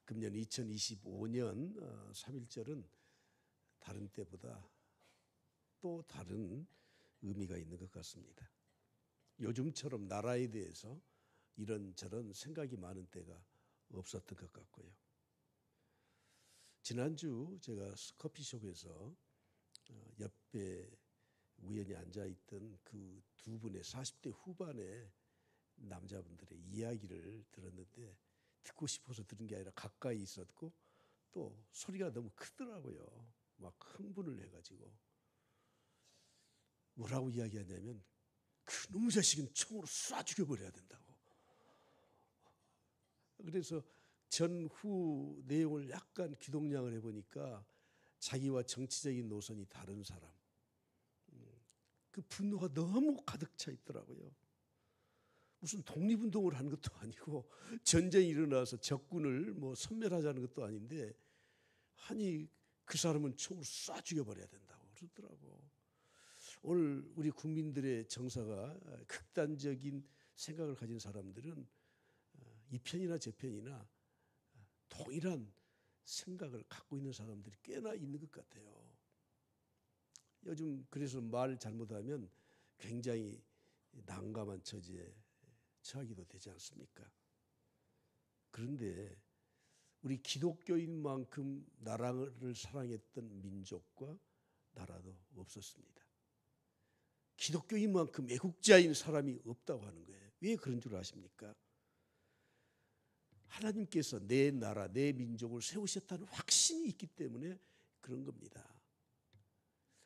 금년 2025년 3.1절은 다른 때보다 또 다른 의미가 있는 것 같습니다. 요즘처럼 나라에 대해서 이런저런 생각이 많은 때가 없었던 것 같고요. 지난주 제가 커피숍에서 옆에 우연히 앉아있던 그 두 분의 40대 후반의 남자분들의 이야기를 들었는데 듣고 싶어서 들은 게 아니라 가까이 있었고 또 소리가 너무 크더라고요. 막 흥분을 해가지고 뭐라고 이야기하냐면 그놈의 자식은 총으로 쏴 죽여버려야 된다고. 그래서 전후 내용을 약간 귀동냥을 해보니까 자기와 정치적인 노선이 다른 사람, 그 분노가 너무 가득 차 있더라고요. 무슨 독립운동을 하는 것도 아니고 전쟁이 일어나서 적군을 섬멸하자는 것도 아닌데 아니 그 사람은 총으로 쏴 죽여버려야 된다고 그러더라고. 오늘 우리 국민들의 정서가 극단적인 생각을 가진 사람들은 이 편이나 저 편이나 동일한 생각을 갖고 있는 사람들이 꽤나 있는 것 같아요. 요즘 그래서 말 잘못하면 굉장히 난감한 처지에 처하기도 되지 않습니까? 그런데 우리 기독교인만큼 나라를 사랑했던 민족과 나라도 없었습니다. 기독교인만큼 애국자인 사람이 없다고 하는 거예요. 왜 그런 줄 아십니까? 하나님께서 내 나라, 내 민족을 세우셨다는 확신이 있기 때문에 그런 겁니다.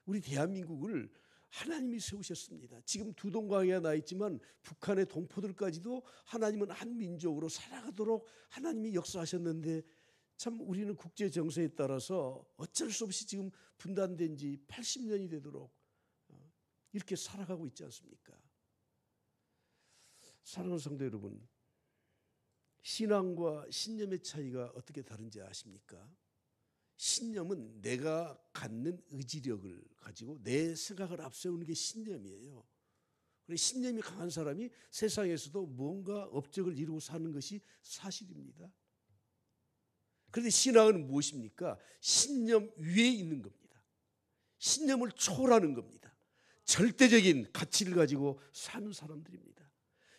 우리 대한민국을 하나님이 세우셨습니다. 지금 두 동강이가 나 있지만 북한의 동포들까지도 하나님은 한 민족으로 살아가도록 하나님이 역사하셨는데 참 우리는 국제 정세에 따라서 어쩔 수 없이 지금 분단된 지 80년이 되도록 이렇게 살아가고 있지 않습니까? 사랑하는 성도 여러분, 신앙과 신념의 차이가 어떻게 다른지 아십니까? 신념은 내가 갖는 의지력을 가지고 내 생각을 앞세우는 게 신념이에요. 신념이 강한 사람이 세상에서도 뭔가 업적을 이루고 사는 것이 사실입니다. 그런데 신앙은 무엇입니까? 신념 위에 있는 겁니다. 신념을 초월하는 겁니다. 절대적인 가치를 가지고 사는 사람들입니다.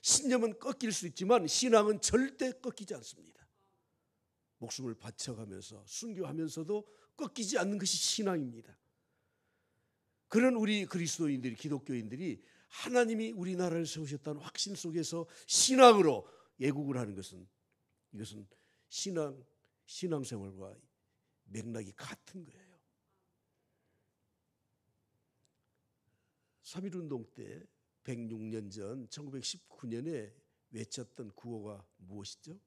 신념은 꺾일 수 있지만 신앙은 절대 꺾이지 않습니다. 목숨을 바쳐가면서 순교하면서도 꺾이지 않는 것이 신앙입니다. 그런 우리 그리스도인들이, 기독교인들이 하나님이 우리나라를 세우셨다는 확신 속에서 신앙으로 애국을 하는 것은 이것은 신앙생활과 맥락이 같은 거예요. 3.1운동 때 106년 전 1919년에 외쳤던 구호가 무엇이죠?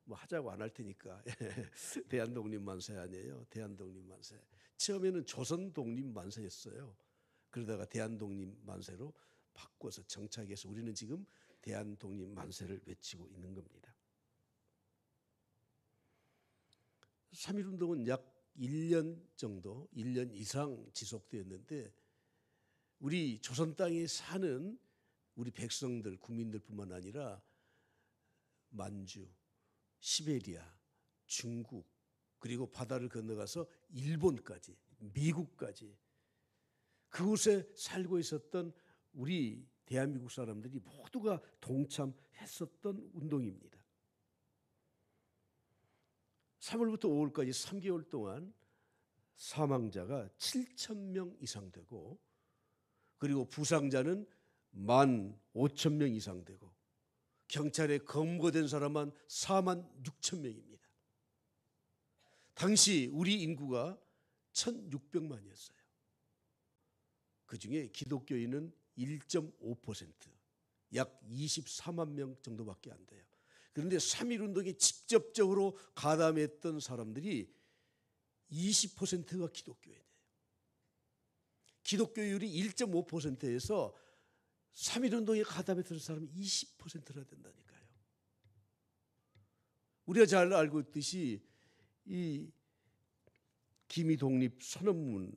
하자고 안 할 테니까 대한독립만세 아니에요. 대한독립만세. 처음에는 조선독립만세였어요. 그러다가 대한독립만세로 바꿔서 정착해서 우리는 지금 대한독립만세를 외치고 있는 겁니다. 3.1운동은 약 1년 정도, 1년 이상 지속되었는데 우리 조선 땅에 사는 우리 백성들, 국민들뿐만 아니라 만주, 시베리아, 중국, 그리고 바다를 건너가서 일본까지, 미국까지 그곳에 살고 있었던 우리 대한민국 사람들이 모두가 동참했었던 운동입니다. 3월부터 5월까지 3개월 동안 사망자가 7,000명 이상 되고 그리고 부상자는 15,000명 이상 되고 경찰에 검거된 사람만 46,000명입니다. 당시 우리 인구가 1,600만이었어요. 그중에 기독교인은 1.5%, 약 24만 명 정도밖에 안 돼요. 그런데 3.1운동에 직접적으로 가담했던 사람들이 20%가 기독교인이에요. 기독교율이 1.5%에서 3.1운동에 가담했던 사람이 20%나 된다니까요. 우리가 잘 알고 있듯이 이 기미독립 선언문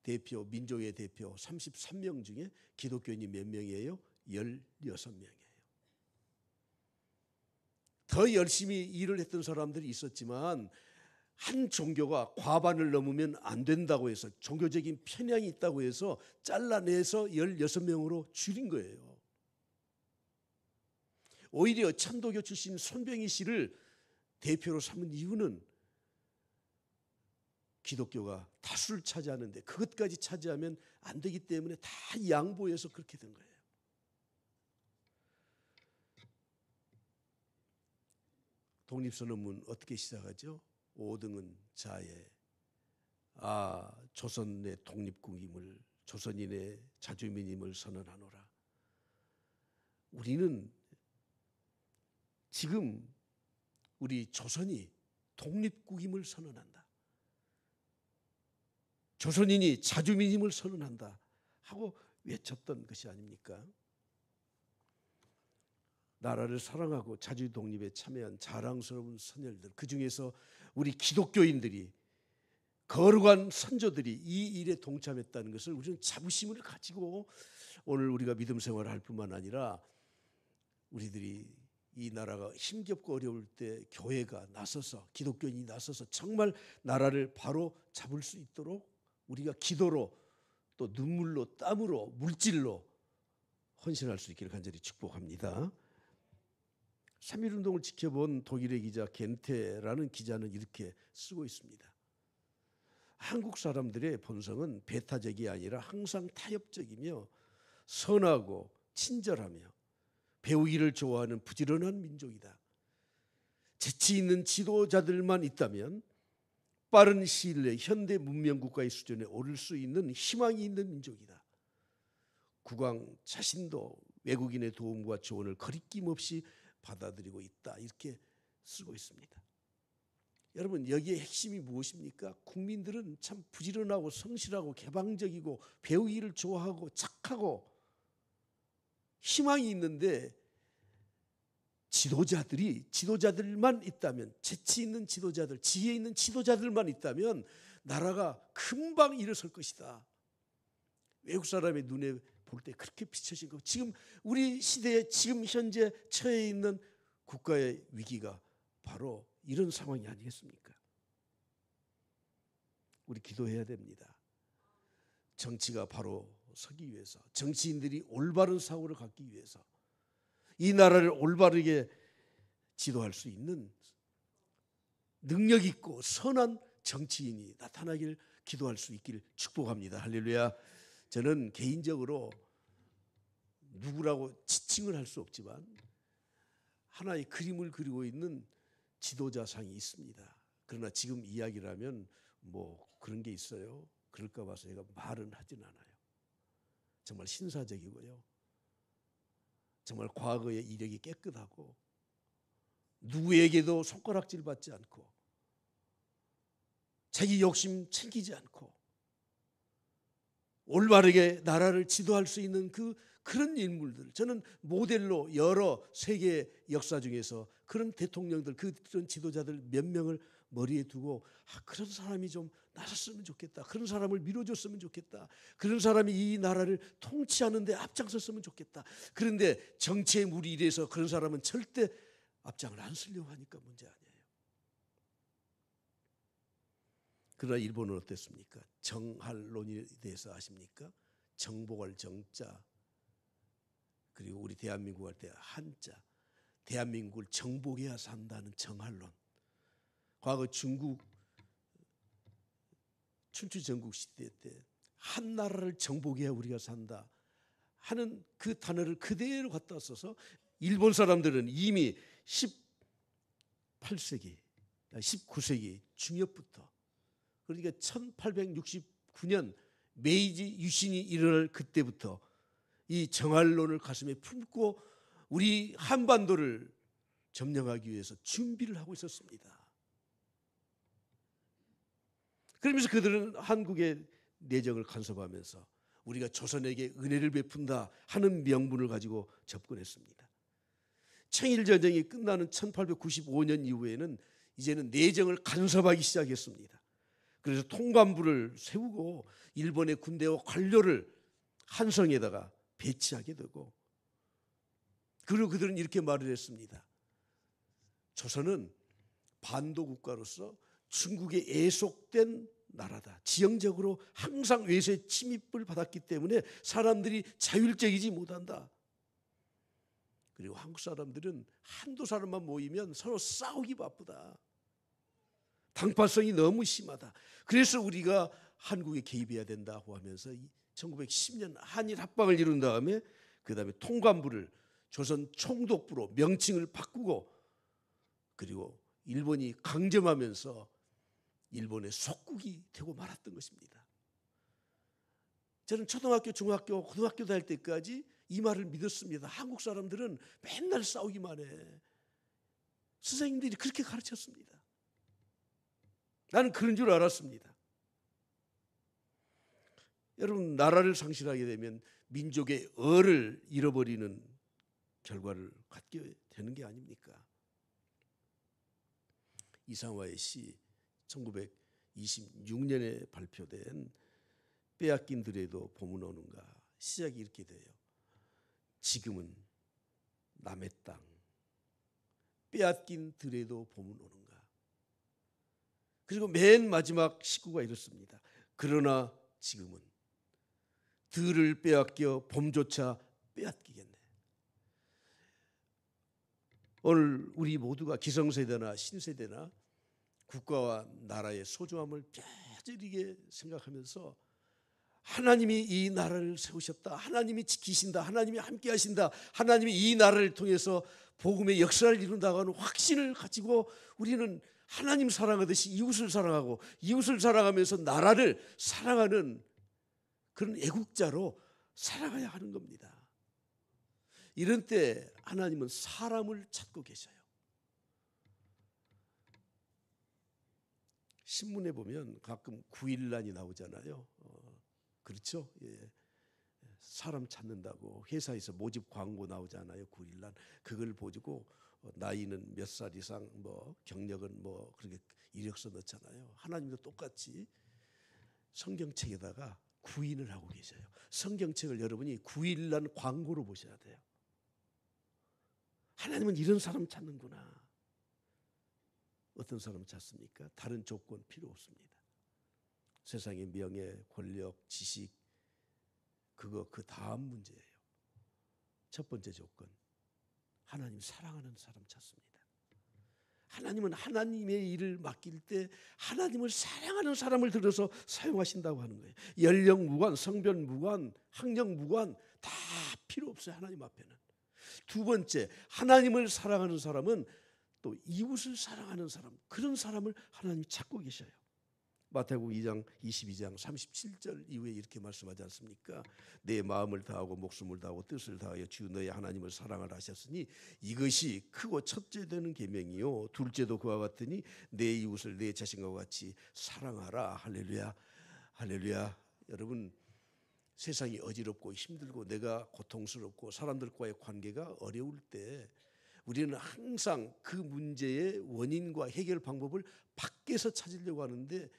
대표, 민족의 대표 33명 중에 기독교인이 몇 명이에요? 16명이에요. 더 열심히 일을 했던 사람들이 있었지만 한 종교가 과반을 넘으면 안 된다고 해서 종교적인 편향이 있다고 해서 잘라내서 16명으로 줄인 거예요. 오히려 천도교 출신 손병희 씨를 대표로 삼은 이유는 기독교가 다수를 차지하는데 그것까지 차지하면 안 되기 때문에 다 양보해서 그렇게 된 거예요. 독립선언문 어떻게 시작하죠? 5등은 자애. 조선의 독립국임을, 조선인의 자주민임을 선언하노라. 우리는 지금 우리 조선이 독립국임을 선언한다. 조선인이 자주민임을 선언한다 하고 외쳤던 것이 아닙니까? 나라를 사랑하고 자주 독립에 참여한 자랑스러운 선열들, 그중에서 우리 기독교인들이, 거룩한 선조들이 이 일에 동참했다는 것을 우리는 자부심을 가지고 오늘 우리가 믿음 생활을 할 뿐만 아니라 우리들이 이 나라가 힘겹고 어려울 때 교회가 나서서, 기독교인이 나서서 정말 나라를 바로 잡을 수 있도록 우리가 기도로 또 눈물로, 땀으로, 물질로 헌신할 수 있기를 간절히 축복합니다. 3.1운동을 지켜본 독일의 기자 겐테라는 기자는 이렇게 쓰고 있습니다. 한국 사람들의 본성은 배타적이 아니라 항상 타협적이며 선하고 친절하며 배우기를 좋아하는 부지런한 민족이다. 재치 있는 지도자들만 있다면 빠른 시일 내에 현대 문명 국가의 수준에 오를 수 있는 희망이 있는 민족이다. 국왕 자신도 외국인의 도움과 조언을 거리낌 없이 받아들이고 있다. 이렇게 쓰고 있습니다. 여러분, 여기에 핵심이 무엇입니까? 국민들은 참 부지런하고 성실하고 개방적이고 배우기를 좋아하고 착하고 희망이 있는데 지도자들만 있다면, 재치 있는 지도자들, 지혜 있는 지도자들만 있다면 나라가 금방 일어설 것이다. 외국 사람의 눈에 볼 때 그렇게 비춰진 거. 지금 우리 시대에 지금 현재 처해 있는 국가의 위기가 바로 이런 상황이 아니겠습니까? 우리 기도해야 됩니다. 정치가 바로 서기 위해서, 정치인들이 올바른 사고를 갖기 위해서, 이 나라를 올바르게 지도할 수 있는 능력 있고 선한 정치인이 나타나길 기도할 수 있기를 축복합니다. 할렐루야. 저는 개인적으로 누구라고 지칭을 할 수 없지만 하나의 그림을 그리고 있는 지도자상이 있습니다. 그러나 지금 이야기를 하면 뭐 그런 게 있어요. 그럴까 봐서 제가 말은 하진 않아요. 정말 신사적이고요. 정말 과거의 이력이 깨끗하고 누구에게도 손가락질 받지 않고 자기 욕심 챙기지 않고 올바르게 나라를 지도할 수 있는 그런 인물들, 저는 모델로 여러 세계 역사 중에서 그런 대통령들, 그런 지도자들 몇 명을 머리에 두고 그런 사람이 좀 나섰으면 좋겠다. 그런 사람을 밀어줬으면 좋겠다. 그런 사람이 이 나라를 통치하는 데 앞장섰으면 좋겠다. 그런데 정치의 물이 이래서 그런 사람은 절대 앞장을 안 쓰려고 하니까 문제 아니에요. 그러나 일본은 어땠습니까? 정할론에 대해서 아십니까? 정복할 정자, 그리고 우리 대한민국 할 때 한자, 대한민국을 정복해야 산다는 정할론. 과거 중국 춘추 전국 시대 때 한 나라를 정복해야 우리가 산다 하는 그 단어를 그대로 갖다 써서 일본 사람들은 이미 18세기, 19세기 중엽부터, 그러니까 1869년 메이지 유신이 일어날 그때부터 이 정할론을 가슴에 품고 우리 한반도를 점령하기 위해서 준비를 하고 있었습니다. 그러면서 그들은 한국의 내정을 간섭하면서 우리가 조선에게 은혜를 베푼다 하는 명분을 가지고 접근했습니다. 청일전쟁이 끝나는 1895년 이후에는 이제는 내정을 간섭하기 시작했습니다. 그래서 통감부를 세우고 일본의 군대와 관료를 한성에다가 배치하게 되고, 그리고 그들은 이렇게 말을 했습니다. 조선은 반도 국가로서 중국에 애속된 나라다. 지형적으로 항상 외세의 침입을 받았기 때문에 사람들이 자율적이지 못한다. 그리고 한국 사람들은 한두 사람만 모이면 서로 싸우기 바쁘다. 당파성이 너무 심하다. 그래서 우리가 한국에 개입해야 된다고 하면서 1910년 한일 합방을 이룬 다음에 그 다음에 통관부를 조선 총독부로 명칭을 바꾸고 그리고 일본이 강점하면서 일본의 속국이 되고 말았던 것입니다. 저는 초등학교, 중학교, 고등학교 다닐 때까지 이 말을 믿었습니다. 한국 사람들은 맨날 싸우기만 해. 선생님들이 그렇게 가르쳤습니다. 나는 그런 줄 알았습니다. 여러분, 나라를 상실하게 되면 민족의 얼을 잃어버리는 결과를 갖게 되는 게 아닙니까? 이상화의 시 1926년에 발표된 빼앗긴 들에도 봄은 오는가 시작이 이렇게 돼요. 지금은 남의 땅 빼앗긴 들에도 봄은 오는가. 그리고 맨 마지막 시구가 이렇습니다. 그러나 지금은 들을 빼앗겨 봄조차 빼앗기겠네. 오늘 우리 모두가 기성세대나 신세대나 국가와 나라의 소중함을 뼈저리게 생각하면서 하나님이 이 나라를 세우셨다. 하나님이 지키신다. 하나님이 함께 하신다. 하나님이 이 나라를 통해서 복음의 역사를 이룬다고 하는 확신을 가지고 우리는 하나님 사랑하듯이 이웃을 사랑하고 이웃을 사랑하면서 나라를 사랑하는 그런 애국자로 살아가야 하는 겁니다. 이런 때 하나님은 사람을 찾고 계셔요. 신문에 보면 가끔 9.11이 나오잖아요. 그렇죠? 예. 사람 찾는다고 회사에서 모집 광고 나오잖아요. 9.11. 그걸 보고 나이는 몇 살 이상, 뭐 경력은 뭐 그렇게 이력서 넣잖아요. 하나님도 똑같이 성경책에다가 구인을 하고 계셔요. 성경책을 여러분이 9.11 광고로 보셔야 돼요. 하나님은 이런 사람 찾는구나. 어떤 사람 찾습니까? 다른 조건 필요 없습니다. 세상의 명예, 권력, 지식 그거 그 다음 문제예요. 첫 번째 조건 하나님 사랑하는 사람 찾습니다. 하나님은 하나님의 일을 맡길 때 하나님을 사랑하는 사람을 들어서 사용하신다고 하는 거예요. 연령 무관, 성별 무관, 학력 무관 다 필요 없어요. 하나님 앞에는. 두 번째, 하나님을 사랑하는 사람은 또 이웃을 사랑하는 사람, 그런 사람을 하나님이 찾고 계셔요. 마태복음 2장 22장 37절 이후에 이렇게 말씀하지 않습니까? 내 마음을 다하고 목숨을 다하고 뜻을 다하여 주 너의 하나님을 사랑하라 하셨으니 이것이 크고 첫째 되는 계명이요 둘째도 그와 같으니 내 이웃을 내 자신과 같이 사랑하라. 할렐루야, 할렐루야. 여러분, 세상이 어지럽고 힘들고 내가 고통스럽고 사람들과의 관계가 어려울 때 우리는 항상 그 문제의 원인과 해결 방법을 밖에서 찾으려고 하는데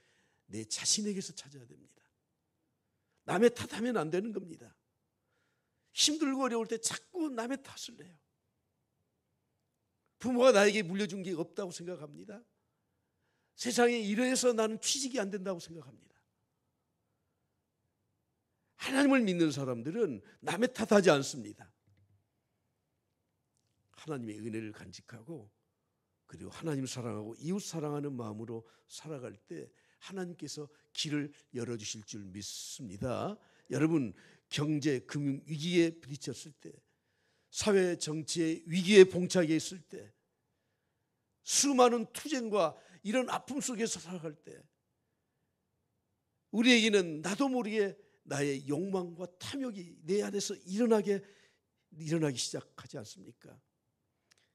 내 자신에게서 찾아야 됩니다. 남의 탓하면 안 되는 겁니다. 힘들고 어려울 때 자꾸 남의 탓을 해요. 부모가 나에게 물려준 게 없다고 생각합니다. 세상에 이래서 나는 취직이 안 된다고 생각합니다. 하나님을 믿는 사람들은 남의 탓하지 않습니다. 하나님의 은혜를 간직하고 그리고 하나님 사랑하고 이웃 사랑하는 마음으로 살아갈 때 하나님께서 길을 열어주실 줄 믿습니다. 여러분, 경제, 금융 위기에 부딪혔을 때, 사회 정치의 위기에 봉착해 있을 때, 수많은 투쟁과 이런 아픔 속에서 살아갈 때 우리에게는 나도 모르게 나의 욕망과 탐욕이 내 안에서 일어나기 시작하지 않습니까?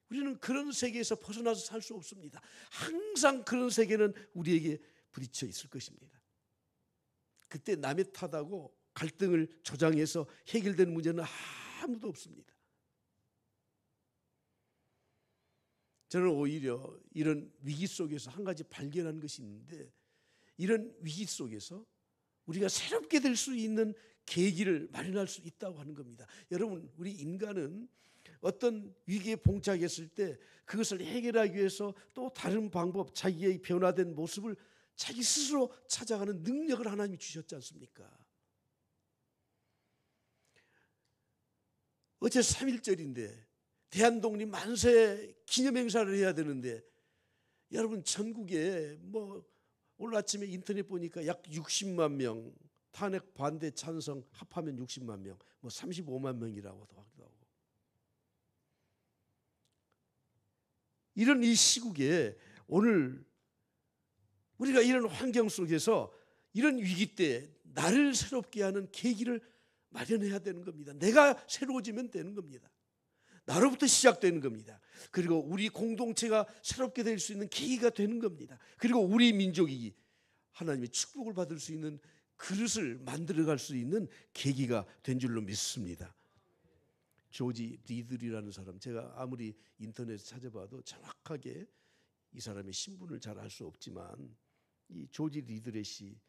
우리는 그런 세계에서 벗어나서 살 수 없습니다. 항상 그런 세계는 우리에게 부딪혀 있을 것입니다. 그때 남의 탓하고 갈등을 조장해서 해결되는 문제는 아무도 없습니다. 저는 오히려 이런 위기 속에서 한 가지 발견한 것이 있는데 이런 위기 속에서 우리가 새롭게 될 수 있는 계기를 마련할 수 있다고 하는 겁니다. 여러분, 우리 인간은 어떤 위기에 봉착했을 때 그것을 해결하기 위해서 또 다른 방법, 자기의 변화된 모습을 자기 스스로 찾아가는 능력을 하나님이 주셨지 않습니까? 어제 3.1절인데 대한독립 만세 기념행사를 해야 되는데 여러분 전국에 오늘 아침에 인터넷 보니까 약 60만 명 탄핵 반대 찬성 합하면 60만 명, 35만 명이라고도 하기도 하고. 이런 이 시국에 오늘 우리가 이런 환경 속에서 이런 위기 때 나를 새롭게 하는 계기를 마련해야 되는 겁니다. 내가 새로워지면 되는 겁니다. 나로부터 시작되는 겁니다. 그리고 우리 공동체가 새롭게 될 수 있는 계기가 되는 겁니다. 그리고 우리 민족이 하나님의 축복을 받을 수 있는 그릇을 만들어갈 수 있는 계기가 된 줄로 믿습니다. 조지 리들이라는 사람, 제가 아무리 인터넷에 찾아봐도 정확하게 이 사람의 신분을 잘 알 수 없지만 이 조지 리들의 시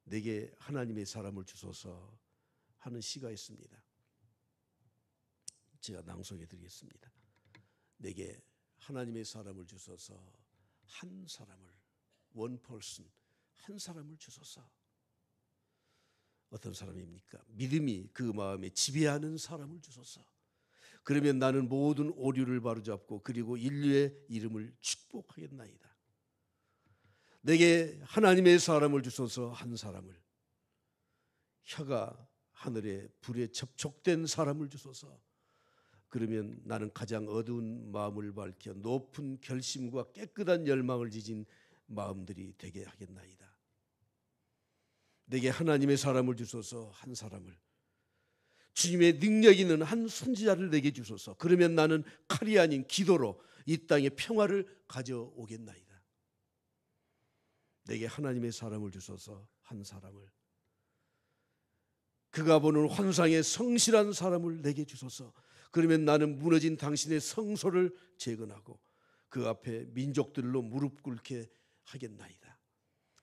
내게 하나님의 사람을 주소서 하는 시가 있습니다. 제가 낭송해 드리겠습니다. 내게 하나님의 사람을 주소서, 한 사람을, one person, 한 사람을 주소서. 어떤 사람입니까? 믿음이 그 마음에 지배하는 사람을 주소서. 그러면 나는 모든 오류를 바로잡고 그리고 인류의 이름을 축복하겠나이다. 내게 하나님의 사람을 주소서, 한 사람을, 혀가 하늘의 불에 접촉된 사람을 주소서. 그러면 나는 가장 어두운 마음을 밝혀 높은 결심과 깨끗한 열망을 지진 마음들이 되게 하겠나이다. 내게 하나님의 사람을 주소서, 한 사람을, 주님의 능력 있는 한 선지자를 내게 주소서. 그러면 나는 칼이 아닌 기도로 이 땅에 평화를 가져오겠나이다. 내게 하나님의 사람을 주소서, 한 사람을, 그가 보는 환상의 성실한 사람을 내게 주소서. 그러면 나는 무너진 당신의 성소를 재건하고 그 앞에 민족들로 무릎 꿇게 하겠나이다.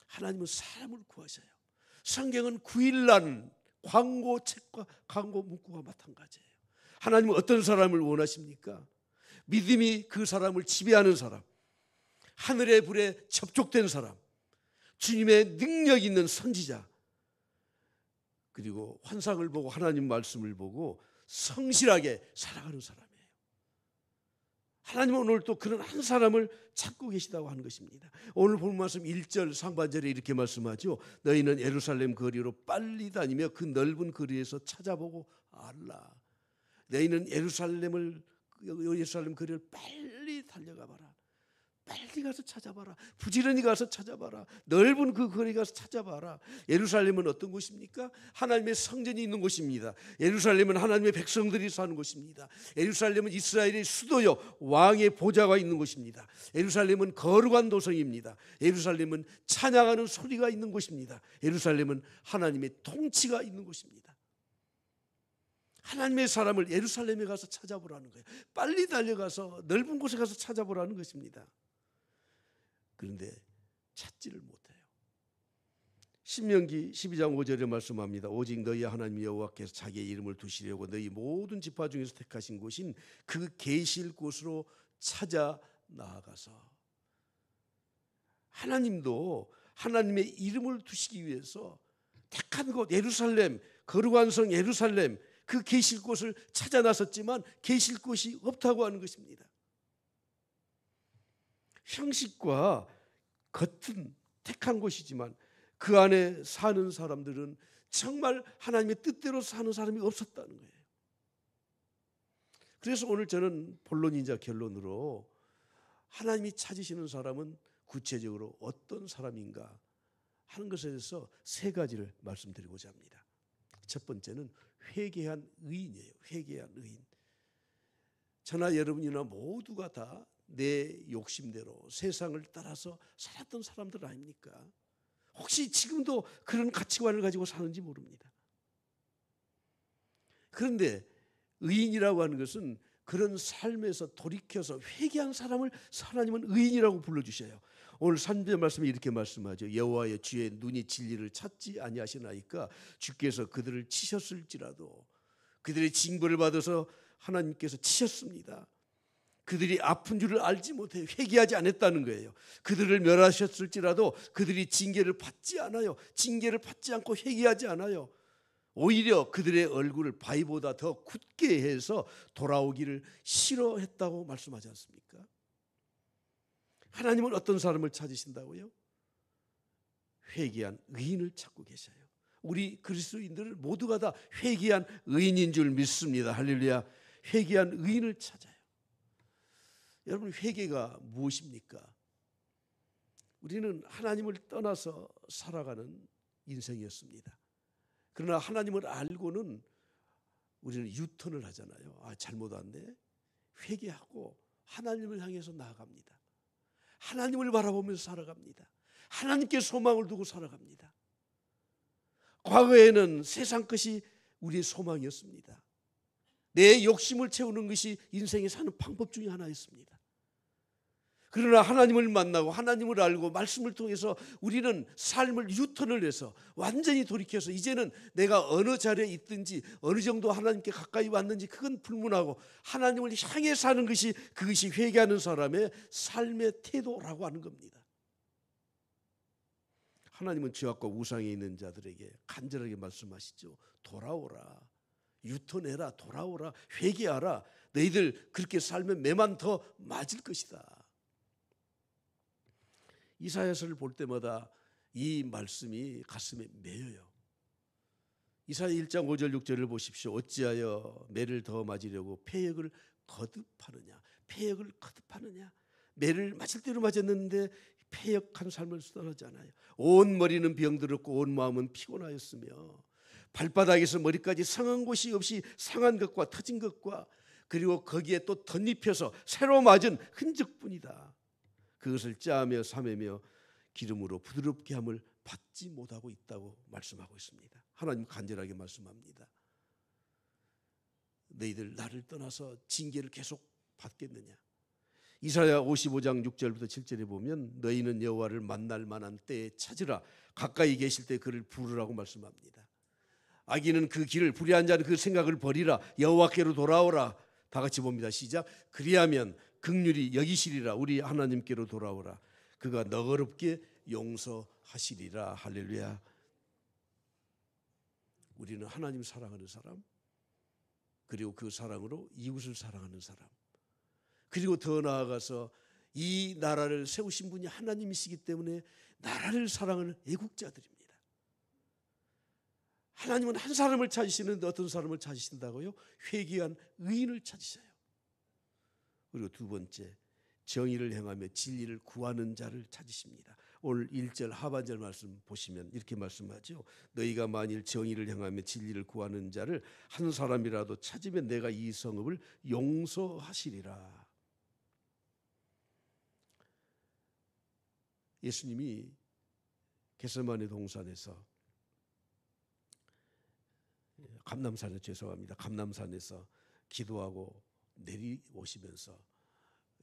하나님은 사람을 구하셔요. 성경은 9일날 광고책과 광고 문구가 마찬가지예요. 하나님은 어떤 사람을 원하십니까? 믿음이 그 사람을 지배하는 사람, 하늘의 불에 접촉된 사람, 주님의 능력 있는 선지자, 그리고 환상을 보고 하나님 말씀을 보고 성실하게 살아가는 사람이에요. 하나님은 오늘 또 그런 한 사람을 찾고 계시다고 하는 것입니다. 오늘 본 말씀 1절 상반절에 이렇게 말씀하죠. 너희는 예루살렘 거리로 빨리 다니며 그 넓은 거리에서 찾아보고 알라. 너희는 예루살렘 거리를 빨리 달려가 봐라. 빨리 가서 찾아봐라. 부지런히 가서 찾아봐라. 넓은 그 거리 가서 찾아봐라. 예루살렘은 어떤 곳입니까? 하나님의 성전이 있는 곳입니다. 예루살렘은 하나님의 백성들이 사는 곳입니다. 예루살렘은 이스라엘의 수도요 왕의 보좌가 있는 곳입니다. 예루살렘은 거룩한 도성입니다. 예루살렘은 찬양하는 소리가 있는 곳입니다. 예루살렘은 하나님의 통치가 있는 곳입니다. 하나님의 사람을 예루살렘에 가서 찾아보라는 거예요. 빨리 달려가서 넓은 곳에 가서 찾아보라는 것입니다. 그런데 찾지를 못해요. 신명기 12장 5절에 말씀합니다. 오직 너희 하나님 여호와께서 자기의 이름을 두시려고 너희 모든 지파 중에서 택하신 곳인 그 계실 곳으로 찾아 나아가서, 하나님도 하나님의 이름을 두시기 위해서 택한 곳 예루살렘, 거룩한 성 예루살렘, 그 계실 곳을 찾아 나섰지만 계실 곳이 없다고 하는 것입니다. 형식과 겉은 택한 곳이지만 그 안에 사는 사람들은 정말 하나님의 뜻대로 사는 사람이 없었다는 거예요. 그래서 오늘 저는 본론이자 결론으로 하나님이 찾으시는 사람은 구체적으로 어떤 사람인가 하는 것에 대해서 세 가지를 말씀드리고자 합니다. 첫 번째는 회개한 의인이에요. 회개한 의인. 저나 여러분이나 모두가 다 내 욕심대로 세상을 따라서 살았던 사람들 아닙니까? 혹시 지금도 그런 가치관을 가지고 사는지 모릅니다. 그런데 의인이라고 하는 것은 그런 삶에서 돌이켜서 회개한 사람을 하나님은 의인이라고 불러주셔요. 오늘 3절 말씀에 이렇게 말씀하죠. 여호와의 주의 눈이 진리를 찾지 아니하시나이까 주께서 그들을 치셨을지라도 그들의 징벌을 받아서 하나님께서 치셨습니다. 그들이 아픈 줄을 알지 못해 회개하지 않았다는 거예요. 그들을 멸하셨을지라도 그들이 징계를 받지 않아요. 징계를 받지 않고 회개하지 않아요. 오히려 그들의 얼굴을 바위보다 더 굳게 해서 돌아오기를 싫어했다고 말씀하지 않습니까? 하나님은 어떤 사람을 찾으신다고요? 회개한 의인을 찾고 계셔요. 우리 그리스도인들은 모두가 다 회개한 의인인 줄 믿습니다. 할렐루야. 회개한 의인을 찾아요. 여러분, 회개가 무엇입니까? 우리는 하나님을 떠나서 살아가는 인생이었습니다. 그러나 하나님을 알고는 우리는 유턴을 하잖아요. 잘못 왔네. 회개하고 하나님을 향해서 나아갑니다. 하나님을 바라보면서 살아갑니다. 하나님께 소망을 두고 살아갑니다. 과거에는 세상 것이 우리의 소망이었습니다. 내 욕심을 채우는 것이 인생에 사는 방법 중에 하나였습니다. 그러나 하나님을 만나고 하나님을 알고 말씀을 통해서 우리는 삶을 유턴을 해서 완전히 돌이켜서 이제는 내가 어느 자리에 있든지 어느 정도 하나님께 가까이 왔는지 그건 불문하고 하나님을 향해 사는 것이, 그것이 회개하는 사람의 삶의 태도라고 하는 겁니다. 하나님은 죄악과 우상에 있는 자들에게 간절하게 말씀하시죠. 돌아오라. 유턴해라. 돌아오라. 회개하라. 너희들 그렇게 살면 매만 더 맞을 것이다. 이사야서를 볼 때마다 이 말씀이 가슴에 매여요. 이사야 1장 5절 6절을 보십시오. 어찌하여 매를 더 맞으려고 패역을 거듭하느냐. 패역을 거듭하느냐. 매를 맞을 대로 맞았는데 패역한 삶을 떠나지 않아요. 온 머리는 병들었고 온 마음은 피곤하였으며 발바닥에서 머리까지 상한 곳이 없이 상한 것과 터진 것과 그리고 거기에 또 덧입혀서 새로 맞은 흔적뿐이다. 그것을 짜며 삼매며 기름으로 부드럽게 함을 받지 못하고 있다고 말씀하고 있습니다. 하나님 간절하게 말씀합니다. 너희들 나를 떠나서 징계를 계속 받겠느냐. 이사야 55장 6절부터 7절에 보면 너희는 여호와를 만날 만한 때에 찾으라. 가까이 계실 때 그를 부르라고 말씀합니다. 악인은 그 길을, 불의한 자는 그 생각을 버리라. 여호와께로 돌아오라. 다 같이 봅니다. 시작. 그리하면 긍휼히 여기시리라. 우리 하나님께로 돌아오라. 그가 너그럽게 용서하시리라. 할렐루야. 우리는 하나님 사랑하는 사람, 그리고 그 사랑으로 이웃을 사랑하는 사람, 그리고 더 나아가서 이 나라를 세우신 분이 하나님이시기 때문에 나라를 사랑하는 애국자들입니다. 하나님은 한 사람을 찾으시는데 어떤 사람을 찾으신다고요? 회개한 의인을 찾으셔요. 그리고 두 번째, 정의를 행하며 진리를 구하는 자를 찾으십니다. 오늘 1절 하반절 말씀 보시면 이렇게 말씀하죠. 너희가 만일 정의를 행하며 진리를 구하는 자를 한 사람이라도 찾으면 내가 이 성읍을 용서하시리라. 예수님이 겟세마네 동산에서 감람산에서 기도하고 내려오시면서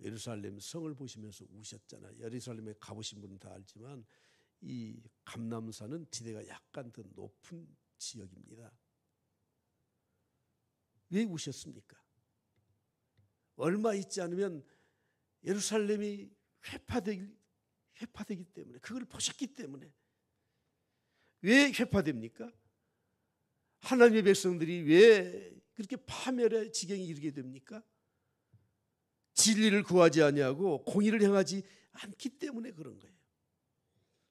예루살렘 성을 보시면서 우셨잖아요. 예루살렘에 가보신 분은 다 알지만 이 감람산은 지대가 약간 더 높은 지역입니다. 왜 우셨습니까? 얼마 있지 않으면 예루살렘이 회파되기 때문에, 그걸 보셨기 때문에. 왜 회파됩니까? 하나님의 백성들이 왜 그렇게 파멸의 지경에 이르게 됩니까? 진리를 구하지 아니하고 공의를 행하지 않기 때문에 그런 거예요.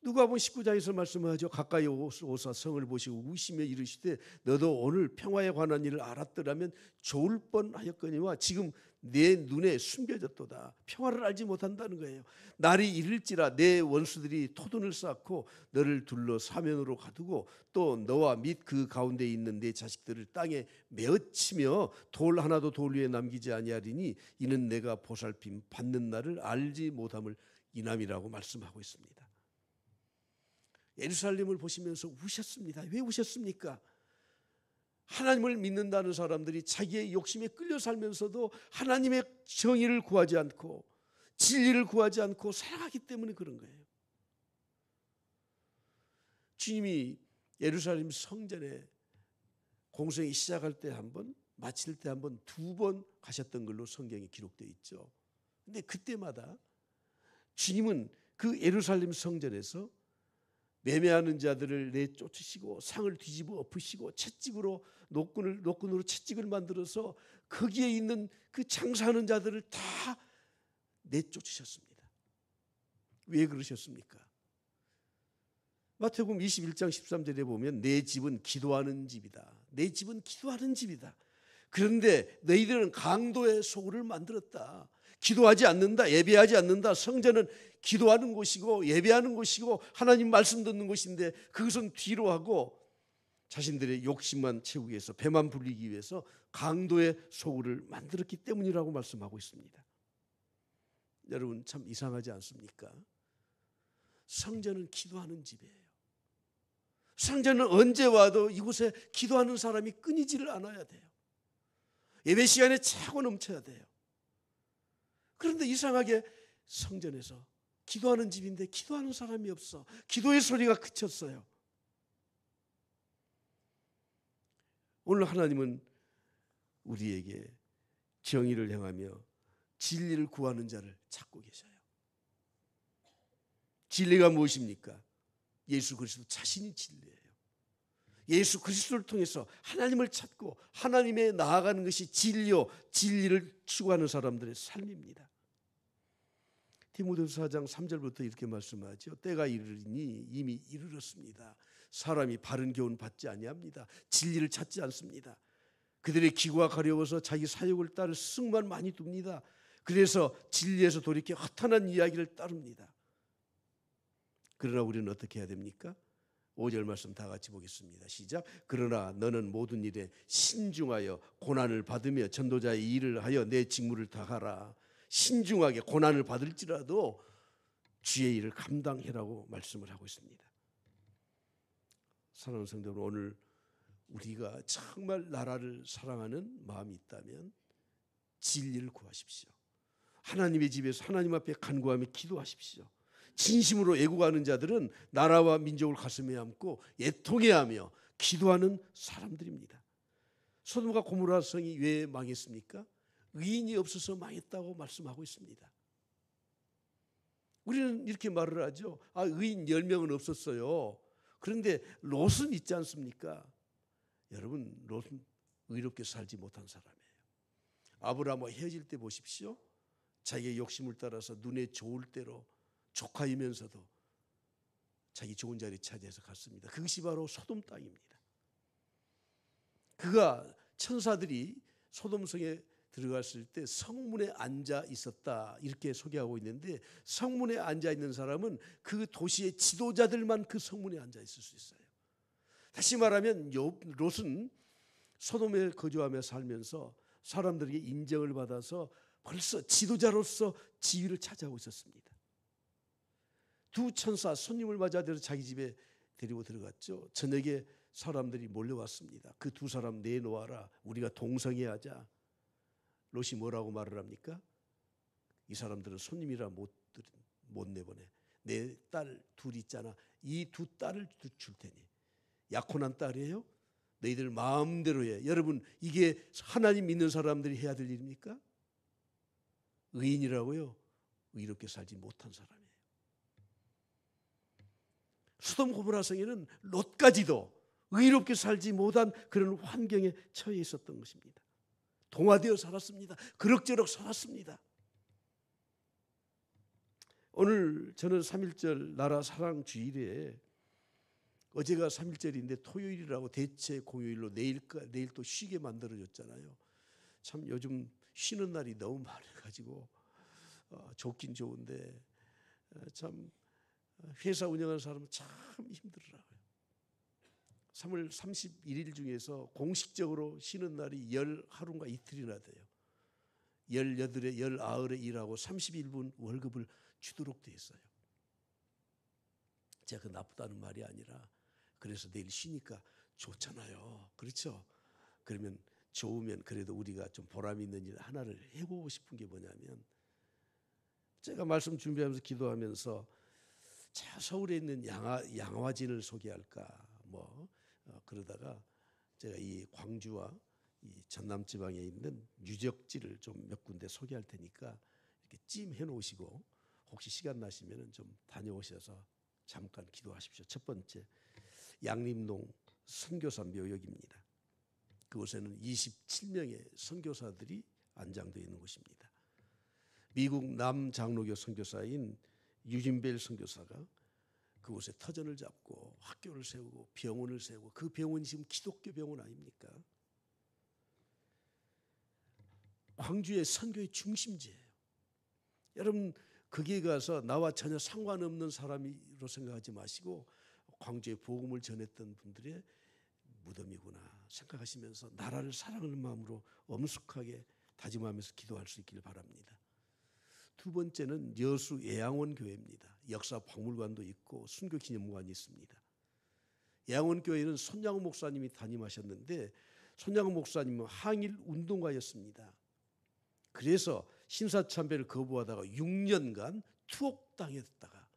누가복음 19장에서 말씀하죠. 가까이 오사 성을 보시고 우시며 이르시되 너도 오늘 평화에 관한 일을 알았더라면 좋을 뻔하였거니와 지금 내 눈에 숨겨졌도다. 평화를 알지 못한다는 거예요. 날이 이를지라 내 원수들이 토둔을 쌓고 너를 둘러 사면으로 가두고 또 너와 및 그 가운데 있는 내 자식들을 땅에 메어치며 돌 하나도 돌 위에 남기지 아니하리니 이는 내가 보살핌 받는 날을 알지 못함을 인함이라고 말씀하고 있습니다. 예루살렘을 보시면서 우셨습니다. 왜 우셨습니까? 하나님을 믿는다는 사람들이 자기의 욕심에 끌려 살면서도 하나님의 정의를 구하지 않고 진리를 구하지 않고 살아가기 때문에 그런 거예요. 주님이 예루살렘 성전에 공생이 시작할 때 한번 마칠 때 한 번, 두 번 가셨던 걸로 성경에 기록되어 있죠. 근데 그때마다 주님은 그 예루살렘 성전에서 매매하는 자들을 내쫓으시고 상을 뒤집어 엎으시고 채찍으로 노끈으로 채찍을 만들어서 거기에 있는 그 장사하는 자들을 다 내쫓으셨습니다. 왜 그러셨습니까? 마태복음 21장 13절에 보면 내 집은 기도하는 집이다. 내 집은 기도하는 집이다. 그런데 너희들은 강도의 소굴을 만들었다. 기도하지 않는다. 예배하지 않는다. 성전은 기도하는 곳이고 예배하는 곳이고 하나님 말씀 듣는 곳인데 그것은 뒤로 하고 자신들의 욕심만 채우기 위해서, 배만 불리기 위해서 강도의 소굴을 만들었기 때문이라고 말씀하고 있습니다. 여러분, 참 이상하지 않습니까? 성전은 기도하는 집이에요. 성전은 언제 와도 이곳에 기도하는 사람이 끊이지를 않아야 돼요. 예배 시간에 차고 넘쳐야 돼요. 그런데 이상하게 성전에서 기도하는 집인데 기도하는 사람이 없어. 기도의 소리가 그쳤어요. 오늘 하나님은 우리에게 정의를 행하며 진리를 구하는 자를 찾고 계셔요. 진리가 무엇입니까? 예수 그리스도 자신이 진리예요. 예수 그리스도를 통해서 하나님을 찾고 하나님에 나아가는 것이 진리요, 진리를 추구하는 사람들의 삶입니다. 디모데후서 4장 3절부터 이렇게 말씀하죠. 때가 이르리니 이미 이르렀습니다. 사람이 바른 교훈 받지 아니합니다. 진리를 찾지 않습니다. 그들의 기고가 가려워서 자기 사욕을 따를 스승만 많이 둡니다. 그래서 진리에서 돌이켜 허탄한 이야기를 따릅니다. 그러나 우리는 어떻게 해야 됩니까? 5절 말씀 다 같이 보겠습니다. 시작. 그러나 너는 모든 일에 신중하여 고난을 받으며 전도자의 일을 하여 내 직무를 다하라. 신중하게 고난을 받을지라도 주의 일을 감당해라고 말씀을 하고 있습니다. 사랑하는 성도 여러분, 오늘 우리가 정말 나라를 사랑하는 마음이 있다면 진리를 구하십시오. 하나님의 집에서 하나님 앞에 간구하며 기도하십시오. 진심으로 애국하는 자들은 나라와 민족을 가슴에 안고 애통해하며 기도하는 사람들입니다. 소돔과 고모라 성이 왜 망했습니까? 의인이 없어서 망했다고 말씀하고 있습니다. 우리는 이렇게 말을 하죠. 의인 10명은 없었어요. 그런데 롯은 있지 않습니까? 여러분, 롯은 의롭게 살지 못한 사람이에요. 아브라함과 헤어질 때 보십시오. 자기의 욕심을 따라서 눈에 좋을 대로 조카이면서도 자기 좋은 자리 차지해서 갔습니다. 그것이 바로 소돔 땅입니다. 그가 천사들이 소돔성에 들어갔을 때 성문에 앉아 있었다 이렇게 소개하고 있는데, 성문에 앉아 있는 사람은 그 도시의 지도자들만 그 성문에 앉아 있을 수 있어요. 다시 말하면 롯은 소돔에 거주하며 살면서 사람들에게 인정을 받아서 벌써 지도자로서 지위를 차지하고 있었습니다. 두 천사 손님을 맞아들여 자기 집에 데리고 들어갔죠. 저녁에 사람들이 몰려왔습니다. 그 두 사람 내놓아라. 우리가 동성애하자. 롯이 뭐라고 말을 합니까? 이 사람들은 손님이라 못 내보내. 내 딸 둘 있잖아. 이 두 딸을 줄 테니. 약혼한 딸이에요? 너희들 마음대로 해. 여러분, 이게 하나님 믿는 사람들이 해야 될 일입니까? 의인이라고요? 의롭게 살지 못한 사람이에요. 소돔 고모라 성에는 롯까지도 의롭게 살지 못한 그런 환경에 처해 있었던 것입니다. 동화되어 살았습니다. 그럭저럭 살았습니다. 오늘 저는 3.1절 나라 사랑 주일에, 어제가 3.1절인데 토요일이라고 대체 공휴일로 내일 또 쉬게 만들어졌잖아요. 참 요즘 쉬는 날이 너무 많아가지고 좋긴 좋은데 참 회사 운영하는 사람은 참 힘들더라고요. 3월 31일 중에서 공식적으로 쉬는 날이 10하루인가 이틀이나 돼요. 18에 19에 일하고 31분 월급을 주도록 돼 있어요. 제가 그 나쁘다는 말이 아니라, 그래서 내일 쉬니까 좋잖아요. 그렇죠? 그러면 좋으면 그래도 우리가 좀 보람 있는 일 하나를 해보고 싶은 게 뭐냐면, 제가 말씀 준비하면서 기도하면서 서울에 있는 양화진을 소개할까 그러다가 제가 이 광주와 이 전남 지방에 있는 유적지를 좀 몇 군데 소개할 테니까 이렇게 찜해 놓으시고 혹시 시간 나시면은 좀 다녀오셔서 잠깐 기도하십시오. 첫 번째, 양림동 선교사 묘역입니다. 그곳에는 27명의 선교사들이 안장되어 있는 곳입니다. 미국 남장로교 선교사인 유진벨 선교사가 그곳에 터전을 잡고 학교를 세우고 병원을 세우고, 그 병원이 지금 기독교 병원 아닙니까? 광주의 선교의 중심지예요. 여러분, 거기에 가서 나와 전혀 상관없는 사람으로 생각하지 마시고 광주의 복음을 전했던 분들의 무덤이구나 생각하시면서 나라를 사랑하는 마음으로 엄숙하게 다짐하면서 기도할 수 있기를 바랍니다. 두 번째는 여수 예양원 교회입니다. 역사 박물관도 있고 순교 기념관이 있습니다. 예양원 교회는 손양호 목사님이 담임하셨는데, 손양호 목사님은 항일 운동가였습니다. 그래서 신사참배를 거부하다가 6년간 투옥당했다가,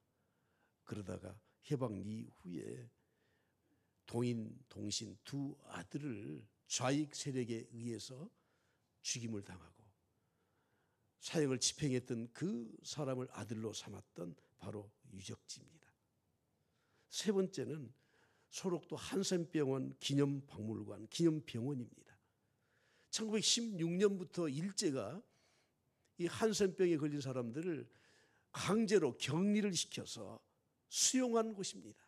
그러다가 해방 이후에 동인, 동신 두 아들을 좌익 세력에 의해서 죽임을 당하고 사형을 집행했던 그 사람을 아들로 삼았던 바로 유적지입니다. 세 번째는 소록도 한센병원 기념박물관, 기념병원입니다. 1916년부터 일제가 이 한센병에 걸린 사람들을 강제로 격리를 시켜서 수용한 곳입니다.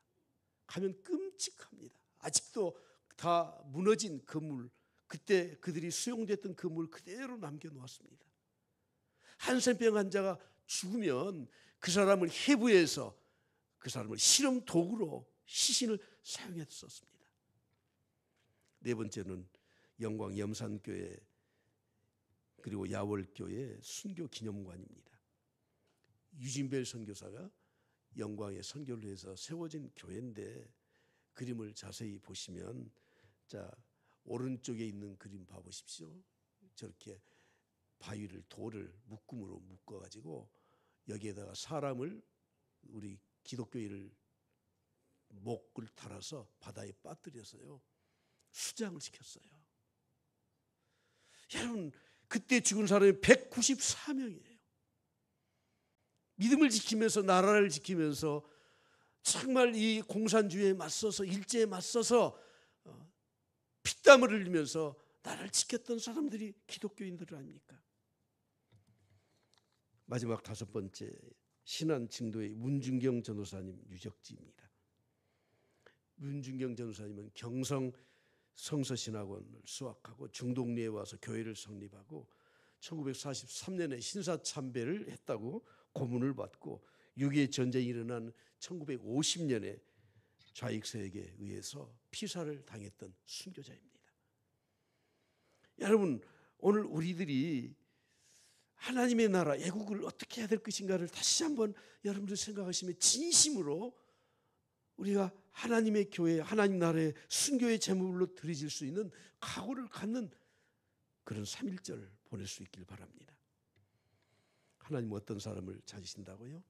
가면 끔찍합니다. 아직도 다 무너진 건물, 그때 그들이 수용됐던 건물 그대로 남겨놓았습니다. 한센병 환자가 죽으면 그 사람을 해부해서 그 사람을 실험 도구로 시신을 사용했었습니다. 네 번째는 영광 염산교회 그리고 야월교회 순교 기념관입니다. 유진벨 선교사가 영광에 선교를 해서 세워진 교회인데, 그림을 자세히 보시면, 자, 오른쪽에 있는 그림 봐보십시오. 저렇게 바위를, 돌을 묶음으로 묶어가지고 여기에다가 사람을, 우리 기독교인을 목을 달아서 바다에 빠뜨려서요 수장을 시켰어요. 여러분, 그때 죽은 사람이 194명이에요. 믿음을 지키면서, 나라를 지키면서, 정말 이 공산주의에 맞서서, 일제에 맞서서 피땀을 흘리면서 나라를 지켰던 사람들이 기독교인들 아닙니까? 마지막 다섯 번째, 신안 증도의 문중경 전도사님 유적지입니다. 문중경 전도사님은 경성 성서신학원을 수학하고 중동리에 와서 교회를 성립하고 1943년에 신사참배를 했다고 고문을 받고 6.25 전쟁이 일어난 1950년에 좌익세력에 의해서 피살을 당했던 순교자입니다. 여러분, 오늘 우리들이 하나님의 나라, 애국을 어떻게 해야 될 것인가를 다시 한번 여러분들 생각하시면 진심으로 우리가 하나님의 교회, 하나님 나라의 순교의 제물로 드려질 수 있는 각오를 갖는 그런 3.1절 보낼 수 있길 바랍니다. 하나님은 어떤 사람을 찾으신다고요?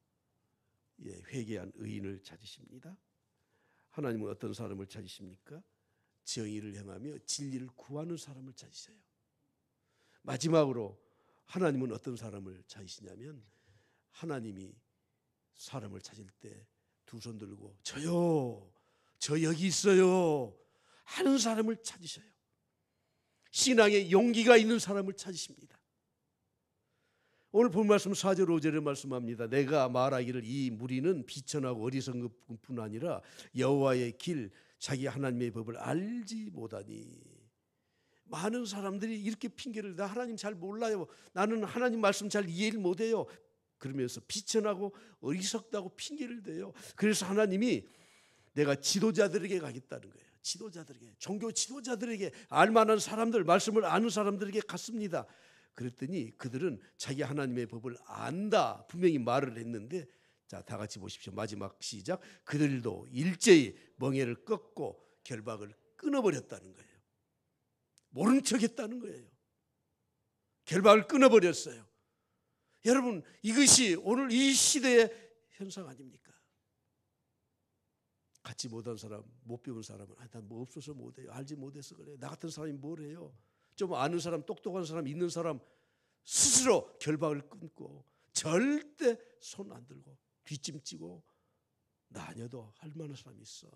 예, 회개한 의인을 찾으십니다. 하나님은 어떤 사람을 찾으십니까? 정의를 행하며 진리를 구하는 사람을 찾으셔요. 마지막으로 하나님은 어떤 사람을 찾으시냐면, 하나님이 사람을 찾을 때 두 손 들고 저요, 저 여기 있어요 하는 사람을 찾으셔요. 신앙에 용기가 있는 사람을 찾으십니다. 오늘 본 말씀 4절 5절에 말씀합니다. 내가 말하기를 이 무리는 비천하고 어리석은 뿐 아니라 여호와의 길, 자기 하나님의 법을 알지 못하니. 많은 사람들이 이렇게 핑계를 나 하나님 잘 몰라요, 나는 하나님 말씀 잘 이해를 못해요, 그러면서 비천하고 어리석다고 핑계를 대요. 그래서 하나님이 내가 지도자들에게 가겠다는 거예요. 지도자들에게, 종교 지도자들에게, 알만한 사람들, 말씀을 아는 사람들에게 갔습니다. 그랬더니 그들은 자기 하나님의 법을 안다 분명히 말을 했는데, 자, 다 같이 보십시오. 마지막 시작. 그들도 일제히 멍에를 꺾고 결박을 끊어버렸다는 거예요. 모른 척했다는 거예요. 결박을 끊어버렸어요. 여러분, 이것이 오늘 이 시대의 현상 아닙니까? 갖지 못한 사람, 못 배운 사람은 난 뭐 없어서 못해요, 알지 못해서 그래, 나 같은 사람이 뭘 해요, 좀 아는 사람, 똑똑한 사람, 있는 사람 스스로 결박을 끊고 절대 손 안 들고 뒷짐지고 나녀도 할 만한 사람이 있어.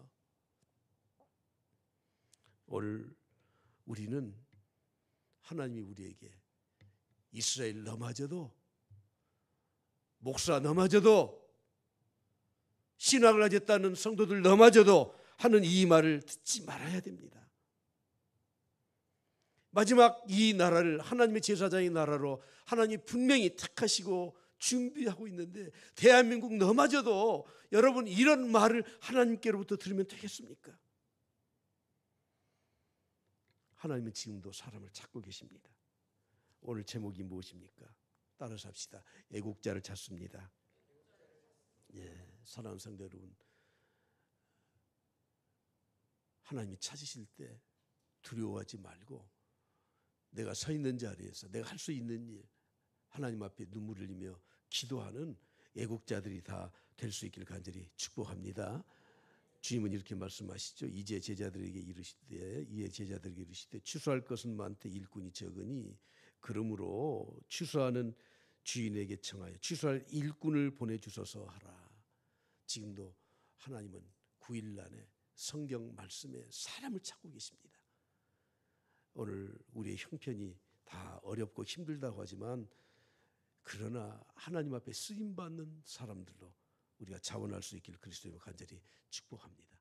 오늘 우리는 하나님이 우리에게 이스라엘 넘어져도, 목사 넘어져도, 신학을 가졌다는 성도들 넘어져도 하는 이 말을 듣지 말아야 됩니다. 마지막 이 나라를 하나님의 제사장의 나라로 하나님이 분명히 택하시고 준비하고 있는데, 대한민국 넘어져도 여러분 이런 말을 하나님께로부터 들으면 되겠습니까? 하나님은 지금도 사람을 찾고 계십니다. 오늘 제목이 무엇입니까? 따라서 합시다. 애국자를 찾습니다. 예, 사랑하는 성도 여러분, 하나님이 찾으실 때 두려워하지 말고 내가 서 있는 자리에서 내가 할 수 있는 일, 하나님 앞에 눈물을 흘리며 기도하는 애국자들이 다 될 수 있기를 간절히 축복합니다. 주님은 이렇게 말씀하시죠. 이제 제자들에게 이르시되 추수할 것은 많되 일꾼이 적으니 그러므로 추수하는 주인에게 청하여 추수할 일꾼을 보내주소서 하라. 지금도 하나님은 9일 안에 성경 말씀에 사람을 찾고 계십니다. 오늘 우리의 형편이 다 어렵고 힘들다고 하지만 그러나 하나님 앞에 쓰임받는 사람들로 우리가 자원할 수 있기를 그리스도로 간절히 축복합니다.